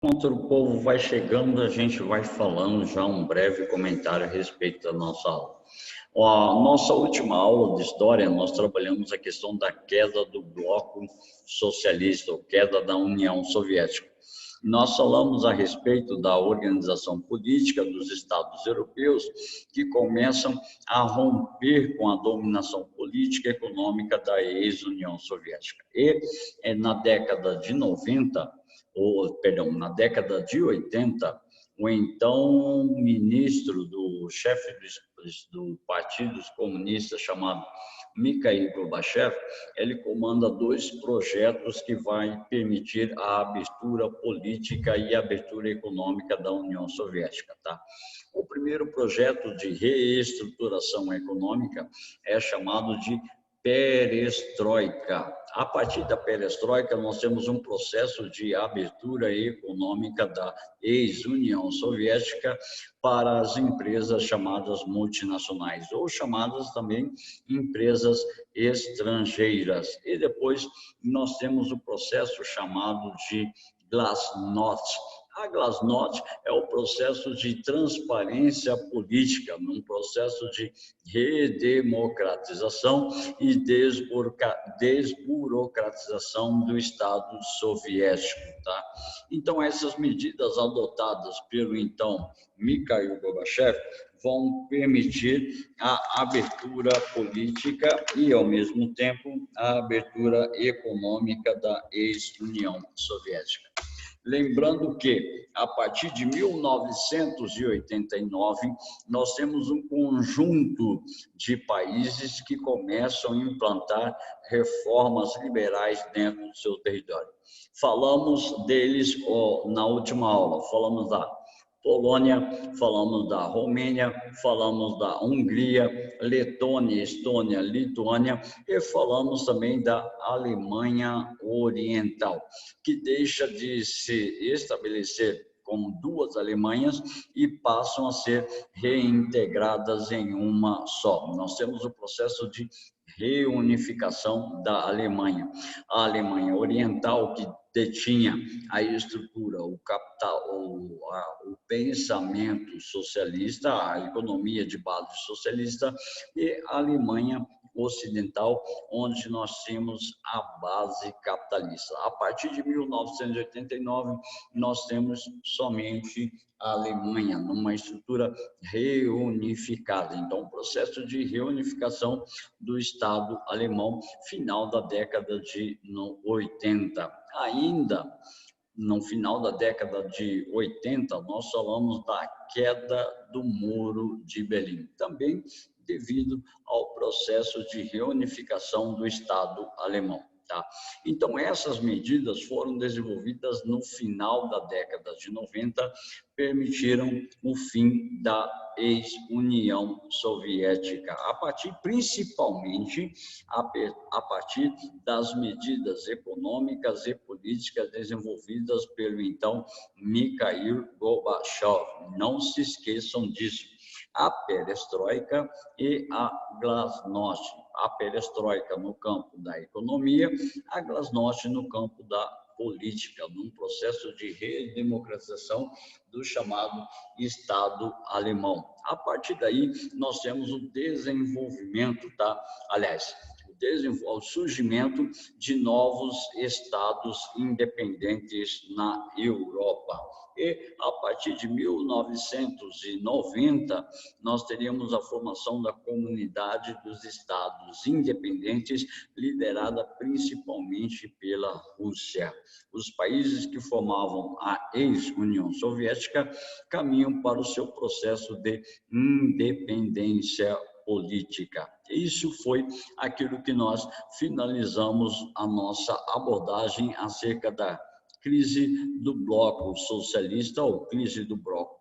Enquanto o povo vai chegando, a gente vai falando já um breve comentário a respeito da nossa aula. A nossa última aula de história, nós trabalhamos a questão da queda do bloco socialista, ou queda da União Soviética. Nós falamos a respeito da organização política dos Estados europeus, que começam a romper com a dominação política e econômica da ex-União Soviética. E na década de 90, na década de 80, o então ministro do chefe do Partido Comunista, chamado Mikhail Gorbachev, ele comanda dois projetos que vai permitir a abertura política e a abertura econômica da União Soviética, tá? O primeiro projeto de reestruturação econômica é chamado de perestroika. A partir da perestroika, nós temos um processo de abertura econômica da ex-União Soviética para as empresas chamadas multinacionais, ou chamadas também empresas estrangeiras. E depois nós temos o processo chamado de Glasnost. A Glasnost é o processo de transparência política, num processo de redemocratização e desburocratização do Estado soviético, tá? Então, essas medidas adotadas pelo então Mikhail Gorbachev vão permitir a abertura política e, ao mesmo tempo, a abertura econômica da ex-União Soviética. Lembrando que, a partir de 1989, nós temos um conjunto de países que começam a implantar reformas liberais dentro do seu território. Falamos deles na última aula, falamos da Polônia, falamos da Romênia, falamos da Hungria, Letônia, Estônia, Lituânia e falamos também da Alemanha Oriental, que deixa de se estabelecer como duas Alemanhas e passam a ser reintegradas em uma só. Nós temos o processo de reunificação da Alemanha. A Alemanha Oriental, que detinha a estrutura, o capital, o pensamento socialista, a economia de base socialista, e a Alemanha Ocidental, onde nós temos a base capitalista. A partir de 1989, nós temos somente a Alemanha numa estrutura reunificada. Então, o processo de reunificação do Estado alemão, final da década de 80. Ainda no final da década de 80, nós falamos da queda do Muro de Berlim, também devido ao processo de reunificação do Estado alemão. Tá? Então, essas medidas foram desenvolvidas no final da década de 90, permitiram o fim da ex-União Soviética, principalmente a partir das medidas econômicas e políticas desenvolvidas pelo então Mikhail Gorbachev. Não se esqueçam disso. A perestroika e a glasnost. A perestroika no campo da economia, a glasnost no campo da política, num processo de redemocratização do chamado Estado alemão. A partir daí, nós temos o desenvolvimento, tá? Aliás, o surgimento de novos estados independentes na Europa. E, a partir de 1990, nós teríamos a formação da Comunidade dos Estados Independentes, liderada principalmente pela Rússia. Os países que formavam a ex-União Soviética caminham para o seu processo de independência política. Isso foi aquilo que nós finalizamos a nossa abordagem acerca da crise do bloco socialista ou crise do bloco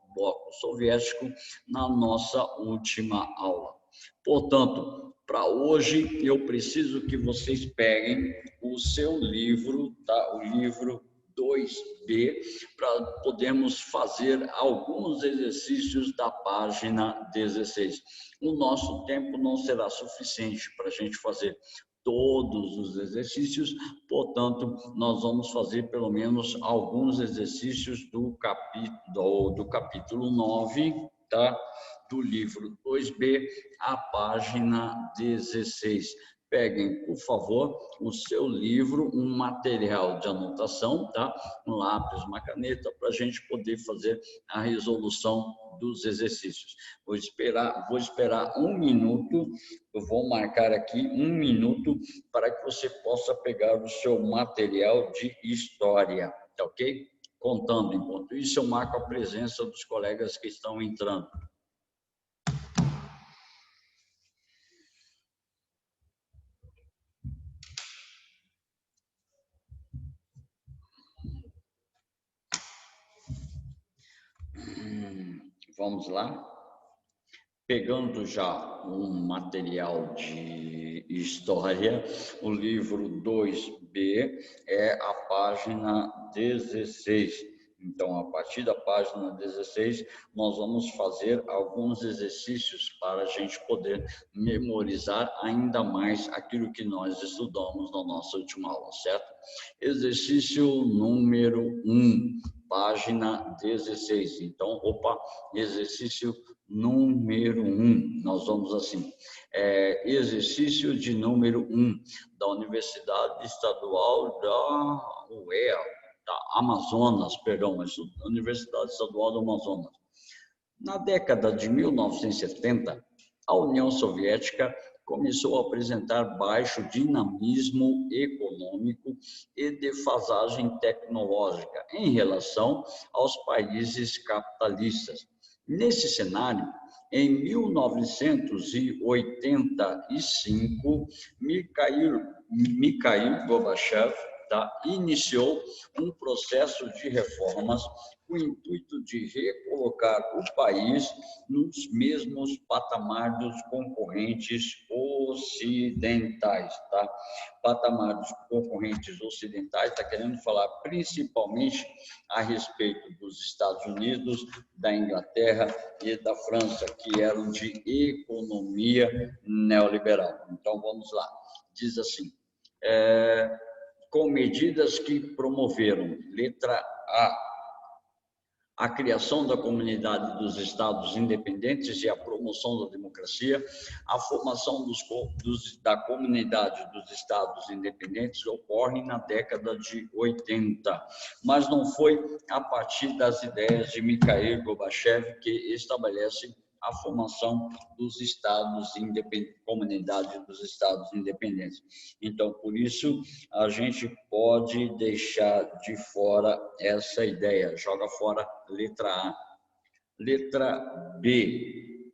soviético na nossa última aula. Portanto, para hoje, eu preciso que vocês peguem o seu livro, tá? O livro 2B, para podermos fazer alguns exercícios da página 16. O nosso tempo não será suficiente para a gente fazer todos os exercícios, portanto, nós vamos fazer pelo menos alguns exercícios do capítulo 9, tá? Do livro 2B, a página 16. Peguem, por favor, o seu livro, um material de anotação, tá? Um lápis, uma caneta, para a gente poder fazer a resolução dos exercícios. Vou esperar 1 minuto, eu vou marcar aqui 1 minuto para que você possa pegar o seu material de história, tá ok? Contando, enquanto isso eu marco a presença dos colegas que estão entrando. Vamos lá? Pegando já um material de história, o livro 2B é a página 16. Então, a partir da página 16, nós vamos fazer alguns exercícios para a gente poder memorizar ainda mais aquilo que nós estudamos na nossa última aula, certo? Exercício número 1, página 16. Então, exercício número 1, nós vamos assim, exercício de número 1, da Universidade Estadual da UEA, da Amazonas, Universidade Estadual do Amazonas. Na década de 1970, a União Soviética começou a apresentar baixo dinamismo econômico e defasagem tecnológica em relação aos países capitalistas. Nesse cenário, em 1985, Mikhail Gorbachev iniciou um processo de reformas com o intuito de recolocar o país nos mesmos patamares dos concorrentes ocidentais, tá? Patamar dos concorrentes ocidentais está querendo falar principalmente a respeito dos Estados Unidos, da Inglaterra e da França, que eram de economia neoliberal. Então, vamos lá. Diz assim, com medidas que promoveram, letra a criação da comunidade dos estados independentes e a promoção da democracia, a formação da comunidade dos estados independentes ocorre na década de 80, mas não foi a partir das ideias de Mikhail Gorbachev que estabelece a formação dos estados independentes, comunidade dos estados independentes. Então, por isso, a gente pode deixar de fora essa ideia, joga fora letra A. Letra B.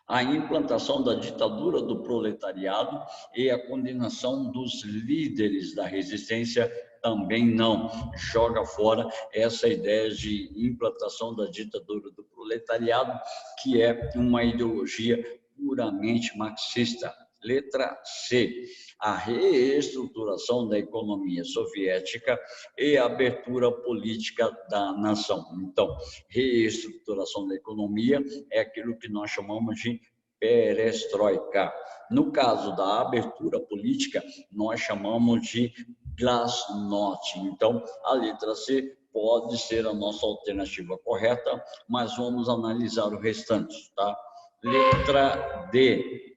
A implantação da ditadura do proletariado e a condenação dos líderes da resistência também não, joga fora essa ideia de implantação da ditadura do proletariado, que é uma ideologia puramente marxista. Letra C, a reestruturação da economia soviética e a abertura política da nação. Então, reestruturação da economia é aquilo que nós chamamos de perestroika. No caso da abertura política, nós chamamos de glasnost. Então, a letra C pode ser a nossa alternativa correta, mas vamos analisar o restante, tá? Letra D.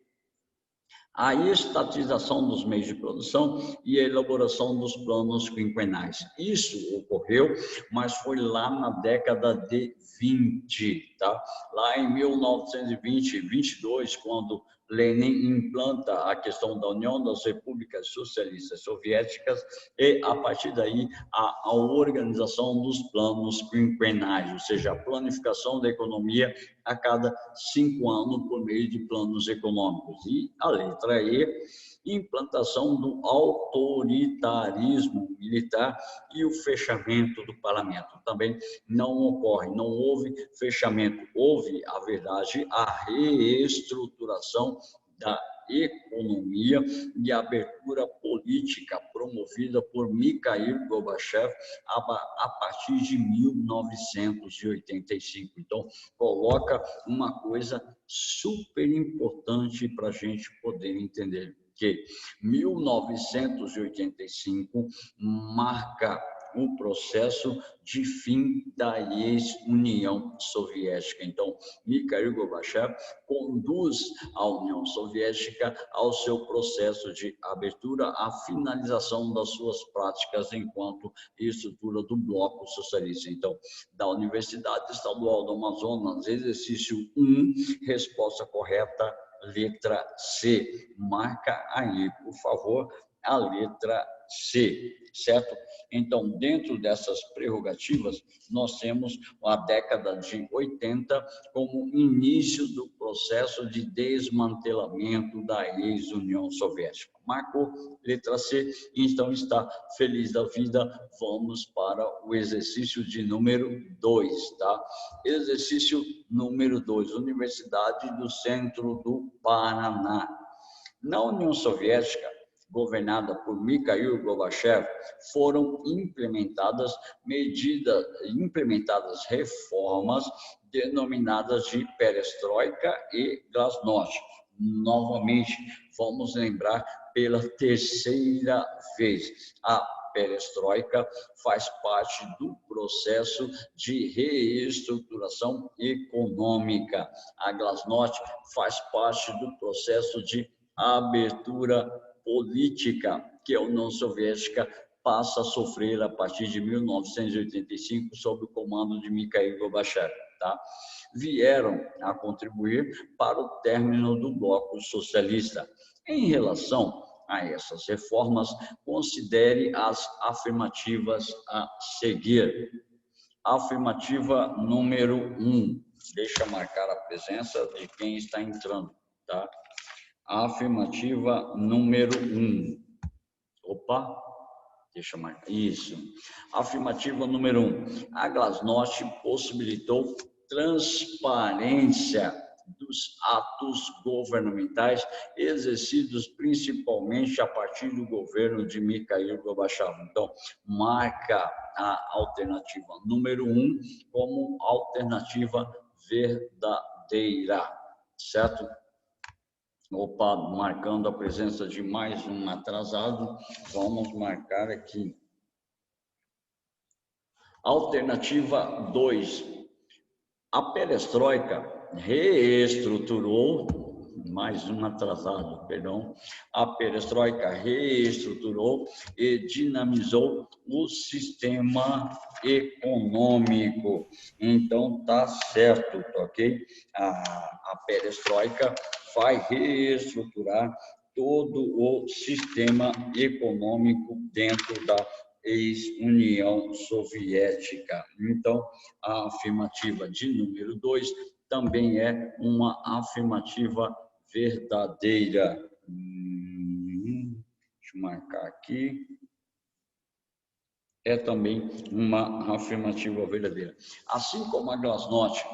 A estatização dos meios de produção e a elaboração dos planos quinquenais. Isso ocorreu, mas foi lá na década de 20, tá? Lá em 1920, 22, quando Lenin implanta a questão da União das Repúblicas Socialistas Soviéticas e, a partir daí, a organização dos planos quinquenais, ou seja, a planificação da economia a cada 5 anos por meio de planos econômicos. E a letra E, implantação do autoritarismo militar e o fechamento do parlamento. Também não ocorre, não houve fechamento, houve, a verdade, a reestruturação da economia e a abertura política promovida por Mikhail Gorbachev a partir de 1985. Então, coloca uma coisa super importante para a gente poder entender. que 1985 marca o processo de fim da ex-União Soviética. Então, Mikhail Gorbachev conduz a União Soviética ao seu processo de abertura, à finalização das suas práticas enquanto estrutura do bloco socialista. Então, da Universidade Estadual do Amazonas, exercício 1, resposta correta, letra C. Marca aí, por favor, a letra C, certo? Então, dentro dessas prerrogativas, nós temos a década de 80 como início do processo de desmantelamento da ex-União Soviética. Marcou, letra C, então está feliz da vida. Vamos para o exercício de número 2, tá? Exercício número 2, Universidade do Centro do Paraná. Na União Soviética, governada por Mikhail Gorbachev, foram implementadas reformas denominadas de perestroika e glasnost. Novamente, vamos lembrar pela terceira vez, a perestroika faz parte do processo de reestruturação econômica. A glasnost faz parte do processo de abertura política que a União Soviética passa a sofrer a partir de 1985 sob o comando de Mikhail Gorbachev, tá? Vieram a contribuir para o término do bloco socialista. Em relação a essas reformas, considere as afirmativas a seguir. Afirmativa número 1. Deixa marcar a presença de quem está entrando, tá? Afirmativa número 1. Opa, deixa eu marcar. Isso. Afirmativa número 1. A glasnost possibilitou transparência dos atos governamentais exercidos principalmente a partir do governo de Mikhail Gorbachev. Então, marca a alternativa número 1 como alternativa verdadeira, certo? Opa, marcando a presença de mais um atrasado, vamos marcar aqui. Alternativa 2. A perestroika reestruturou, mais um atrasado, perdão. A perestroika reestruturou e dinamizou o sistema econômico. Então, tá certo, tá ok? A perestroika vai reestruturar todo o sistema econômico dentro da ex-União Soviética. Então, a afirmativa de número 2 também é uma afirmativa verdadeira. Deixa eu marcar aqui. É também uma afirmativa verdadeira. Assim como a glasnost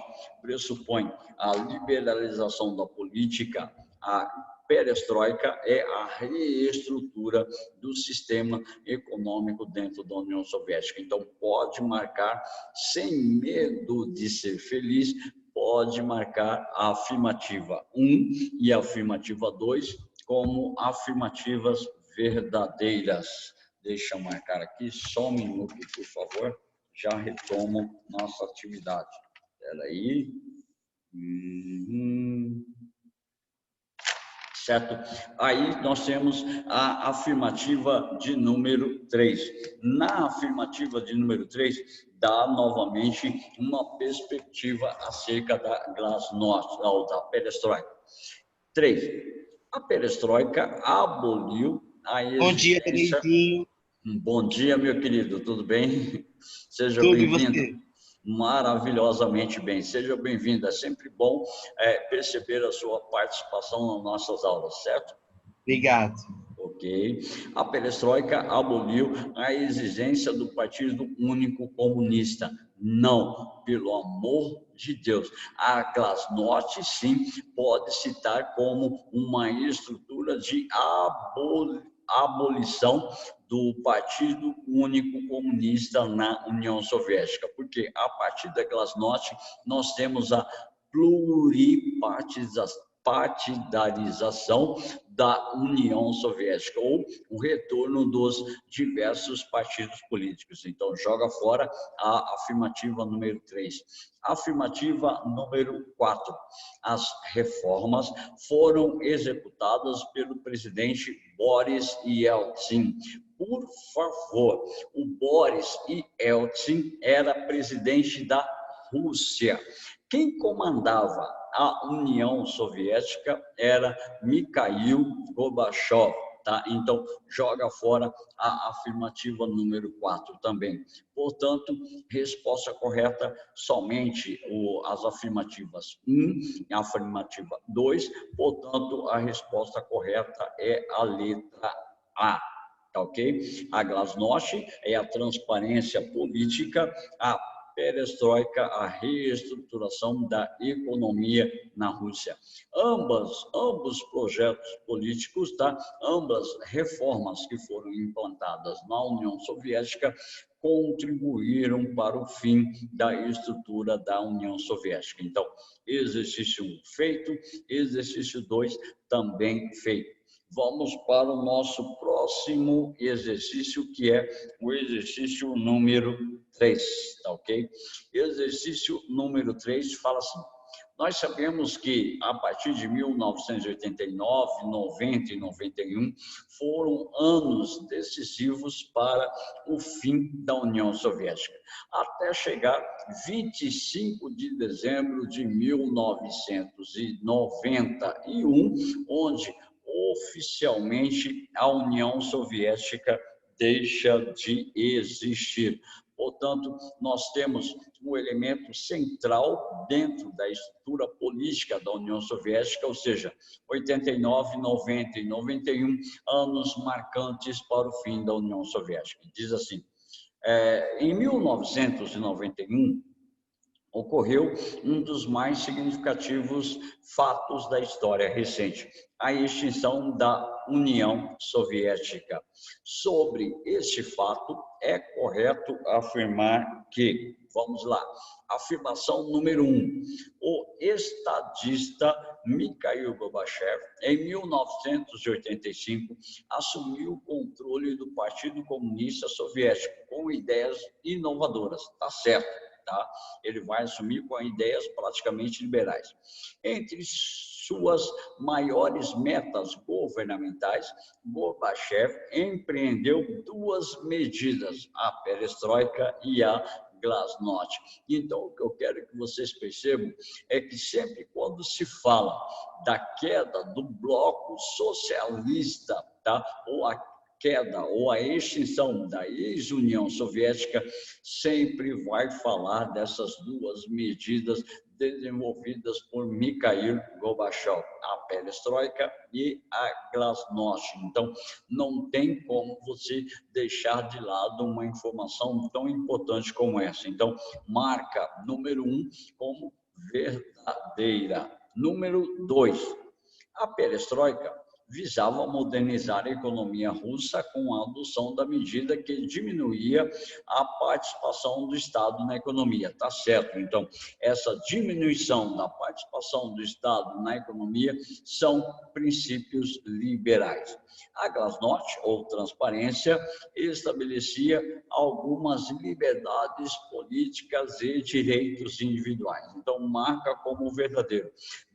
pressupõe a liberalização da política, a perestroika é a reestrutura do sistema econômico dentro da União Soviética. Então, pode marcar, sem medo de ser feliz, pode marcar a afirmativa 1 e a afirmativa 2 como afirmativas verdadeiras. Deixa eu marcar aqui, só um minuto, por favor. Já retomo nossa atividade. Espera aí. Certo? Aí nós temos a afirmativa de número 3. Na afirmativa de número 3, dá novamente uma perspectiva acerca da glasnost, ou da perestroika. 3. A perestroika aboliu a existência... Bom dia, Terezinho. Bom dia, meu querido, tudo bem? Seja Tudo bem-vindo. e você? Maravilhosamente bem. Seja bem-vindo. É sempre bom perceber a sua participação nas nossas aulas, certo? Obrigado. Ok. A perestroika aboliu a exigência do Partido Único Comunista. Não, pelo amor de Deus. A glasnost, sim, pode citar como uma estrutura de abolição do Partido Único Comunista na União Soviética, porque a partir da glasnost nós temos a pluripartização. partidarização da União Soviética, ou o retorno dos diversos partidos políticos. Então, joga fora a afirmativa número 3. Afirmativa número 4. As reformas foram executadas pelo presidente Boris Yeltsin. Por favor, o Boris Yeltsin era presidente da Rússia. Quem comandava a União Soviética era Mikhail Gorbachev, tá? Então, joga fora a afirmativa número 4 também. Portanto, resposta correta somente as afirmativas 1 e a afirmativa 2. Portanto, a resposta correta é a letra A. Tá ok? A glasnost é a transparência política, a perestroika, a reestruturação da economia na Rússia. Ambos projetos políticos, tá? Ambas reformas que foram implantadas na União Soviética contribuíram para o fim da estrutura da União Soviética. Então, exercício 1 feito, exercício 2 também feito. Vamos para o nosso próximo exercício, que é o exercício número 3, tá ok? Exercício número 3 fala assim: nós sabemos que a partir de 1989, 90 e 91 foram anos decisivos para o fim da União Soviética, até chegar 25 de dezembro de 1991, onde oficialmente a União Soviética deixa de existir. Portanto, nós temos um elemento central dentro da estrutura política da União Soviética, ou seja, 89, 90 e 91, anos marcantes para o fim da União Soviética. Diz assim: em 1991, ocorreu um dos mais significativos fatos da história recente, a extinção da União Soviética. Sobre este fato, é correto afirmar que, vamos lá, afirmação número 1, o estadista Mikhail Gorbachev, em 1985, assumiu o controle do Partido Comunista Soviético com ideias inovadoras. Tá certo. Tá? Ele vai assumir com ideias praticamente liberais. Entre suas maiores metas governamentais, Gorbachev empreendeu duas medidas, a perestroika e a glasnost. Então, o que eu quero que vocês percebam é que sempre quando se fala da queda do bloco socialista, tá? Ou a queda ou a extinção da ex-União Soviética, sempre vai falar dessas duas medidas desenvolvidas por Mikhail Gorbachev, a perestroika e a glasnost. Então, não tem como você deixar de lado uma informação tão importante como essa. Então, marca número 1 como verdadeira. Número 2, a perestroika visava modernizar a economia russa com a adoção da medida que diminuía a participação do Estado na economia. Tá certo. Então, essa diminuição da participação do Estado na economia são princípios liberais. A glasnost, ou transparência, estabelecia algumas liberdades políticas e direitos individuais. Então, marca como verdadeiro.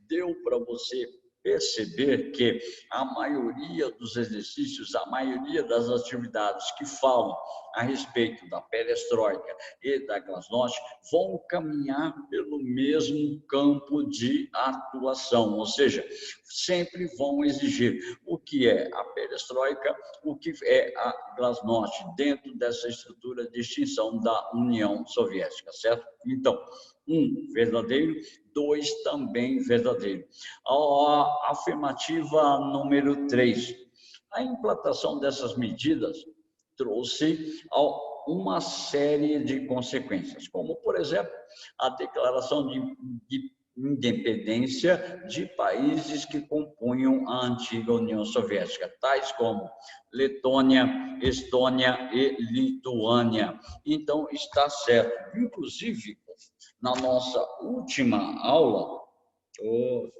Deu para você perceber que a maioria dos exercícios, a maioria das atividades que falam a respeito da perestroika e da glasnost vão caminhar pelo mesmo campo de atuação, ou seja, sempre vão exigir o que é a perestroika, o que é a glasnost dentro dessa estrutura de extinção da União Soviética, certo? Então, 1, verdadeiro, 2, também verdadeiro. A afirmativa número 3. A implantação dessas medidas trouxe uma série de consequências, como, por exemplo, a declaração de independência de países que compunham a antiga União Soviética, tais como Letônia, Estônia e Lituânia. Então, está certo. Inclusive, na nossa última aula,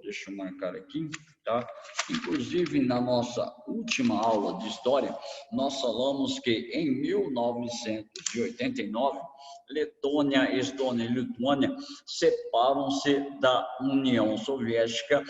Deixa eu marcar aqui, tá? Inclusive, na nossa última aula de história, nós falamos que em 1989, Letônia, Estônia e Lituânia separam-se da União Soviética,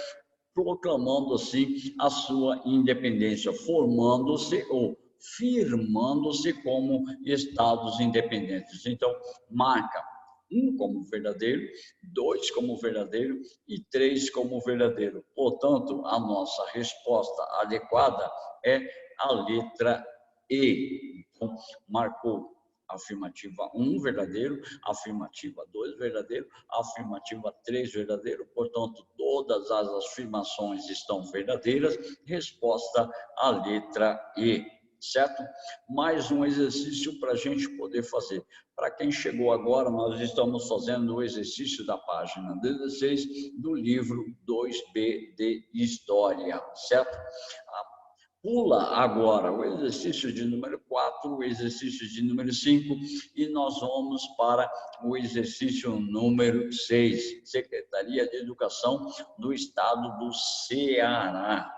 proclamando assim a sua independência, formando-se ou firmando-se como estados independentes. Então, marca 1 como verdadeiro, 2 como verdadeiro e 3 como verdadeiro. Portanto, a nossa resposta adequada é a letra E. Então, marcou afirmativa 1 verdadeiro, afirmativa 2 verdadeiro, afirmativa 3 verdadeiro. Portanto, todas as afirmações estão verdadeiras. Resposta a letra E. Certo? Mais um exercício para a gente poder fazer. Para quem chegou agora, nós estamos fazendo o exercício da página 16 do livro 2B de História, certo? Pula agora o exercício de número 4, o exercício de número 5 e nós vamos para o exercício número 6, Secretaria de Educação do Estado do Ceará.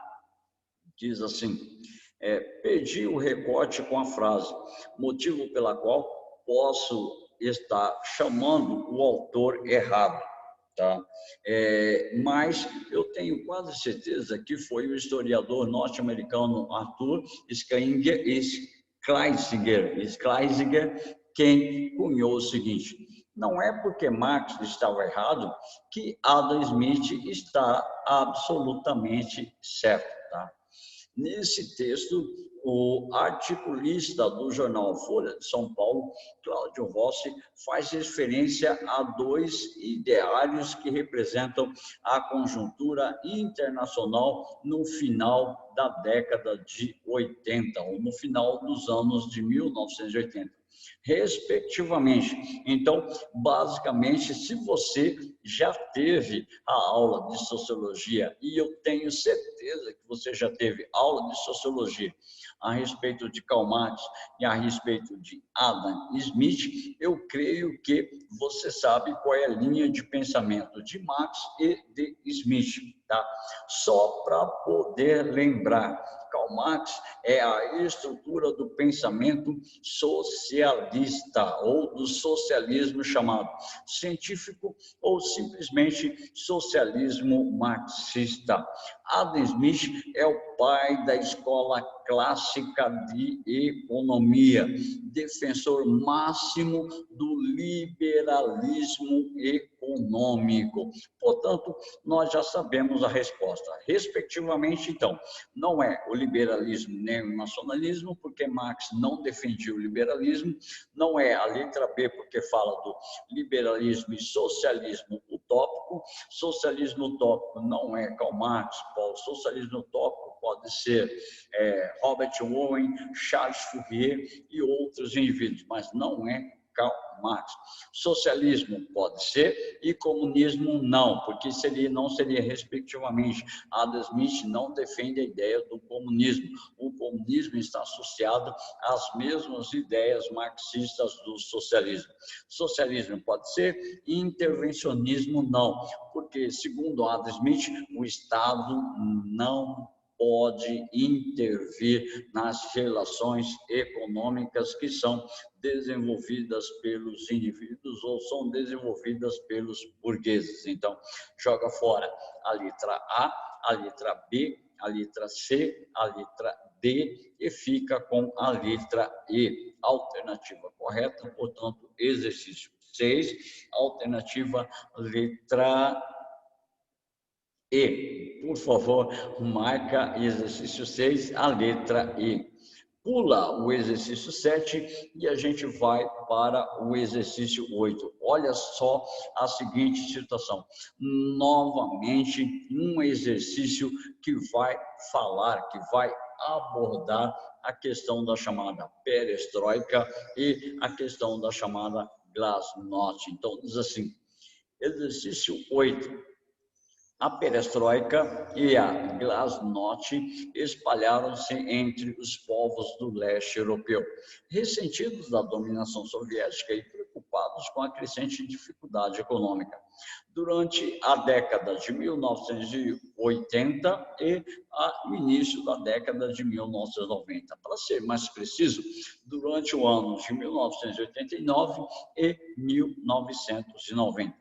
Diz assim: pedi o recorte com a frase, motivo pela qual posso estar chamando o autor errado, tá? Mas eu tenho quase certeza que foi o historiador norte-americano Arthur Schlesinger quem cunhou o seguinte: não é porque Marx estava errado que Adam Smith está absolutamente certo, tá? Nesse texto, o articulista do jornal Folha de São Paulo, Cláudio Rossi, faz referência a 2 ideários que representam a conjuntura internacional no final da década de 80, ou no final dos anos de 1980. Respectivamente. Então, basicamente, se você já teve a aula de sociologia, e eu tenho certeza que você já teve aula de sociologia a respeito de Karl Marx e a respeito de Adam Smith, eu creio que você sabe qual é a linha de pensamento de Marx e de Smith, tá? Só para poder lembrar, Karl Marx é a estrutura do pensamento socialista, ou do socialismo chamado científico, ou simplesmente socialismo marxista. Adam Smith é o pai da escola clássica de economia, defensor máximo do liberalismo econômico. Portanto, nós já sabemos a resposta. Respectivamente, então, não é o liberalismo nem o nacionalismo, porque Marx não defendia o liberalismo, não é a letra B, porque fala do liberalismo e socialismo utópico. Socialismo utópico não é Karl Marx, Paulo. Socialismo utópico pode ser Robert Owen, Charles Fourier e outros indivíduos, mas não é Karl Marx. Socialismo pode ser e comunismo não, porque não seria respectivamente. Adam Smith não defende a ideia do comunismo. O comunismo está associado às mesmas ideias marxistas do socialismo. Socialismo pode ser, intervencionismo não, porque segundo Adam Smith, o Estado não pode intervir nas relações econômicas que são desenvolvidas pelos indivíduos ou são desenvolvidas pelos burgueses. Então, joga fora a letra A, a letra B, a letra C, a letra D e fica com a letra E. Alternativa correta, portanto, exercício 6, alternativa letra E. Por favor, marca exercício 6, a letra E. Pula o exercício 7 e a gente vai para o exercício 8. Olha só a seguinte situação. Novamente, um exercício que vai falar, que vai abordar a questão da chamada perestroika e a questão da chamada glasnost. Então, diz assim, exercício 8. A perestroika e a glasnost espalharam-se entre os povos do leste europeu. Ressentidos da dominação soviética e preocupados preocupados com a crescente dificuldade econômica. Durante a década de 1980 e o início da década de 1990. Para ser mais preciso, durante o ano de 1989 e 1990.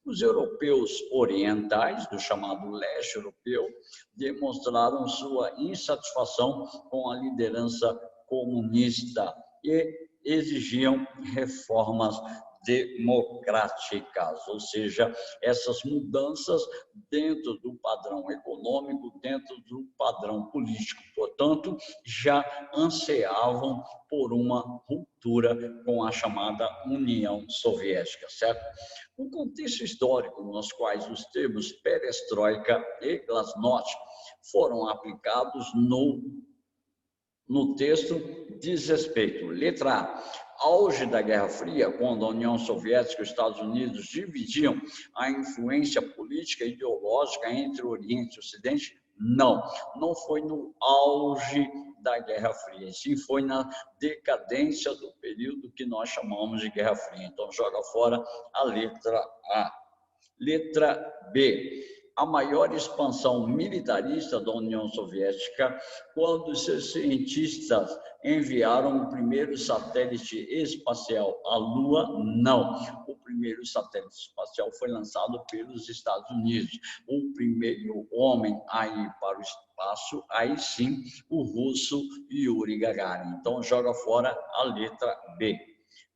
Os europeus orientais, do chamado leste europeu, demonstraram sua insatisfação com a liderança comunista e exigiam reformas democráticas, ou seja, essas mudanças dentro do padrão econômico, dentro do padrão político. Portanto, já ansiavam por uma ruptura com a chamada União Soviética, certo? O contexto histórico nos quais os termos perestroika e glasnost foram aplicados no texto diz respeito. Letra A. Auge da Guerra Fria, quando a União Soviética e os Estados Unidos dividiam a influência política e ideológica entre o Oriente e o Ocidente? Não, não foi no auge da Guerra Fria, sim foi na decadência do período que nós chamamos de Guerra Fria. Então, joga fora a letra A. Letra B. A maior expansão militarista da União Soviética, quando seus cientistas enviaram o primeiro satélite espacial à Lua? Não. O primeiro satélite espacial foi lançado pelos Estados Unidos. O primeiro homem a ir para o espaço, aí sim, o russo Yuri Gagarin. Então, joga fora a letra B.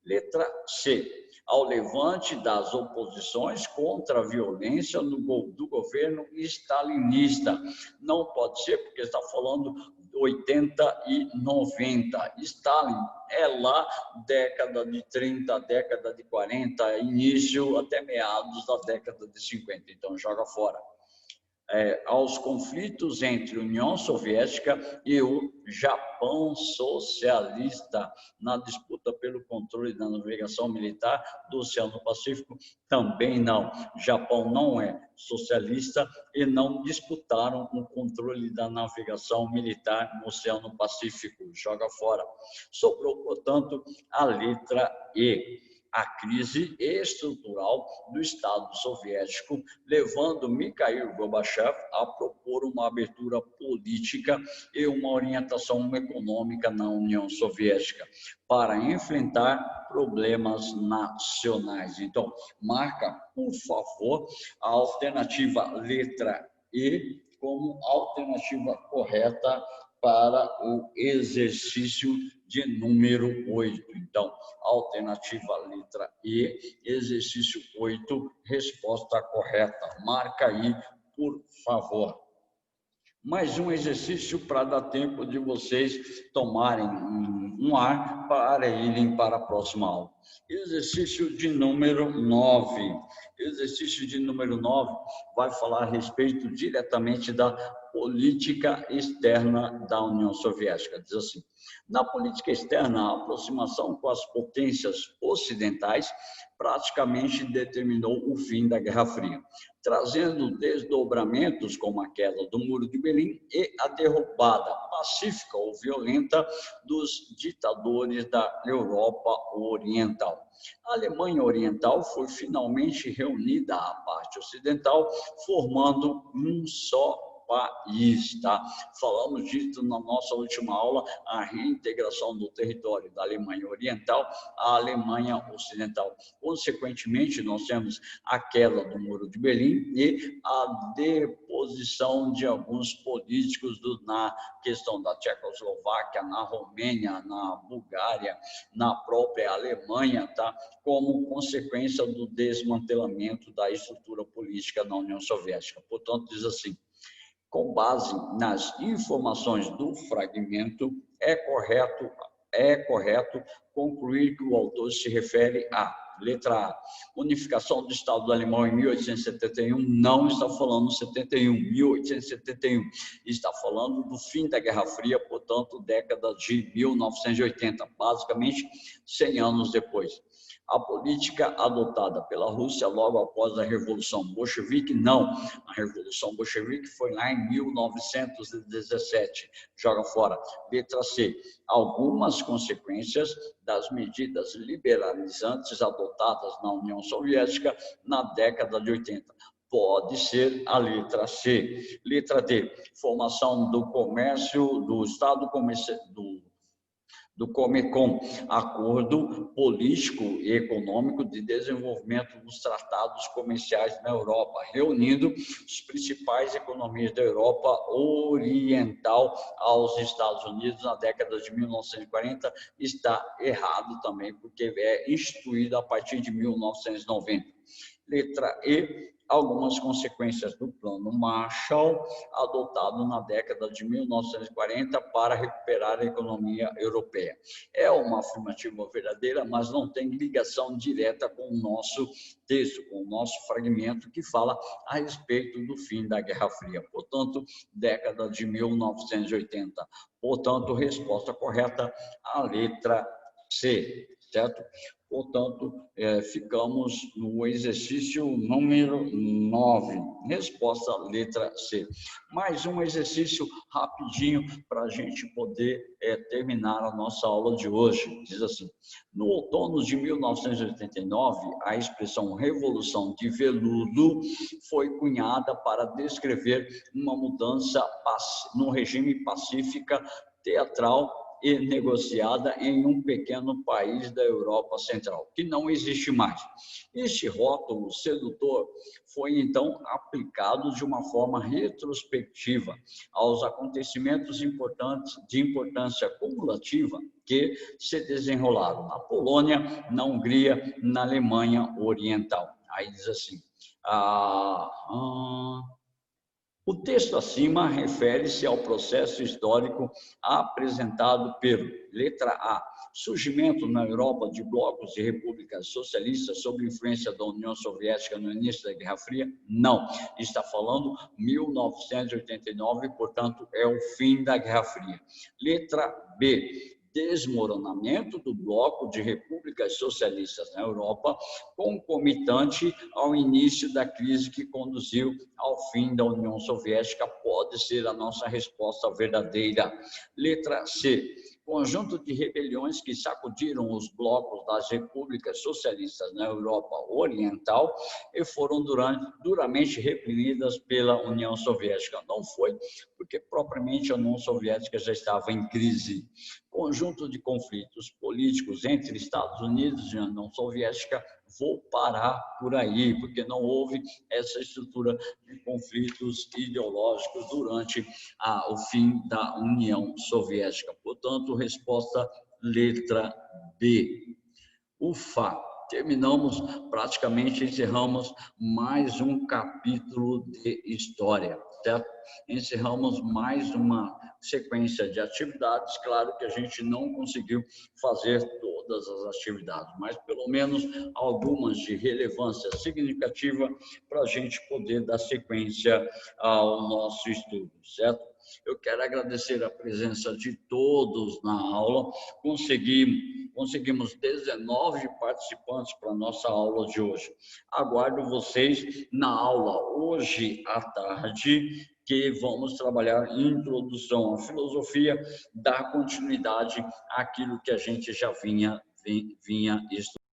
Letra C. Ao levante das oposições contra a violência do governo stalinista. Não pode ser, porque está falando 80 e 90. Stalin é lá década de 30, década de 40, início até meados da década de 50. Então, joga fora. Aos conflitos entre a União Soviética e o Japão socialista na disputa pelo controle da navegação militar do Oceano Pacífico, também não. O Japão não é socialista e não disputaram o controle da navegação militar no Oceano Pacífico. Joga fora. Sobrou, portanto, a letra E. A crise estrutural do Estado soviético, levando Mikhail Gorbachev a propor uma abertura política e uma orientação econômica na União Soviética para enfrentar problemas nacionais. Então, marca, por favor, a alternativa letra E como alternativa correta para o exercício de número 8. Então, alternativa letra E, exercício 8, resposta correta. Marca aí, por favor. Mais um exercício para dar tempo de vocês tomarem um ar para irem para a próxima aula. Exercício de número 9. Exercício de número 9 vai falar a respeito diretamente da política externa da União Soviética. Diz assim: na política externa, a aproximação com as potências ocidentais praticamente determinou o fim da Guerra Fria, trazendo desdobramentos como a queda do Muro de Berlim e a derrubada pacífica ou violenta dos ditadores da Europa Oriental. A Alemanha Oriental foi finalmente reunida à parte ocidental, formando um só país, tá? Falamos disso na nossa última aula, a reintegração do território da Alemanha Oriental à Alemanha Ocidental. Consequentemente, nós temos a queda do Muro de Berlim e a deposição de alguns políticos na questão da Tchecoslováquia, na Romênia, na Bulgária, na própria Alemanha, tá? Como consequência do desmantelamento da estrutura política da União Soviética. Portanto, diz assim: com base nas informações do fragmento, é correto concluir que o autor se refere à letra A, unificação do Estado alemão em 1871, não está falando 71, 1871, está falando do fim da Guerra Fria, portanto, década de 1980, basicamente 100 anos depois. A política adotada pela Rússia logo após a Revolução Bolchevique, não. A Revolução Bolchevique foi lá em 1917. Joga fora. Letra C. Algumas consequências das medidas liberalizantes adotadas na União Soviética na década de 80. Pode ser a letra C. Letra D. Formação do comércio, do Estado do Comecon, Acordo Político e Econômico de Desenvolvimento dos Tratados Comerciais na Europa, reunindo as principais economias da Europa Oriental aos Estados Unidos na década de 1940, está errado também, porque é instituído a partir de 1990. Letra E, algumas consequências do Plano Marshall, adotado na década de 1940 para recuperar a economia europeia. É uma afirmativa verdadeira, mas não tem ligação direta com o nosso texto, com o nosso fragmento que fala a respeito do fim da Guerra Fria. Portanto, década de 1980. Portanto, resposta correta, a letra C, certo? Portanto, ficamos no exercício número 9. Resposta, letra C. Mais um exercício rapidinho para a gente poder terminar a nossa aula de hoje. Diz assim: no outono de 1989, a expressão Revolução de Veludo foi cunhada para descrever uma mudança no regime pacífica, teatral e negociada em um pequeno país da Europa Central, que não existe mais. Este rótulo sedutor foi, então, aplicado de uma forma retrospectiva aos acontecimentos importantes de importância cumulativa que se desenrolaram na Polônia, na Hungria, na Alemanha Oriental. Aí diz assim... O texto acima refere-se ao processo histórico apresentado pelo, letra A, surgimento na Europa de blocos de repúblicas socialistas sob influência da União Soviética no início da Guerra Fria? Não, está falando 1989, portanto, é o fim da Guerra Fria. Letra B, desmoronamento do bloco de repúblicas socialistas na Europa, concomitante ao início da crise que conduziu ao fim da União Soviética, pode ser a nossa resposta verdadeira. Letra C, conjunto de rebeliões que sacudiram os blocos das repúblicas socialistas na Europa Oriental e foram duramente reprimidas pela União Soviética. Não foi porque propriamente a União Soviética já estava em crise. Conjunto de conflitos políticos entre Estados Unidos e a União Soviética, vou parar por aí, porque não houve essa estrutura de conflitos ideológicos durante o fim da União Soviética. Portanto, resposta letra B. Ufa! Terminamos, praticamente encerramos mais um capítulo de história, certo? Encerramos mais uma sequência de atividades. Claro que a gente não conseguiu fazer todas as atividades, mas pelo menos algumas de relevância significativa para a gente poder dar sequência ao nosso estudo, certo? Eu quero agradecer a presença de todos na aula. Conseguimos 19 participantes para a nossa aula de hoje. Aguardo vocês na aula hoje à tarde, que vamos trabalhar introdução à filosofia, dar continuidade àquilo que a gente já vinha estudando.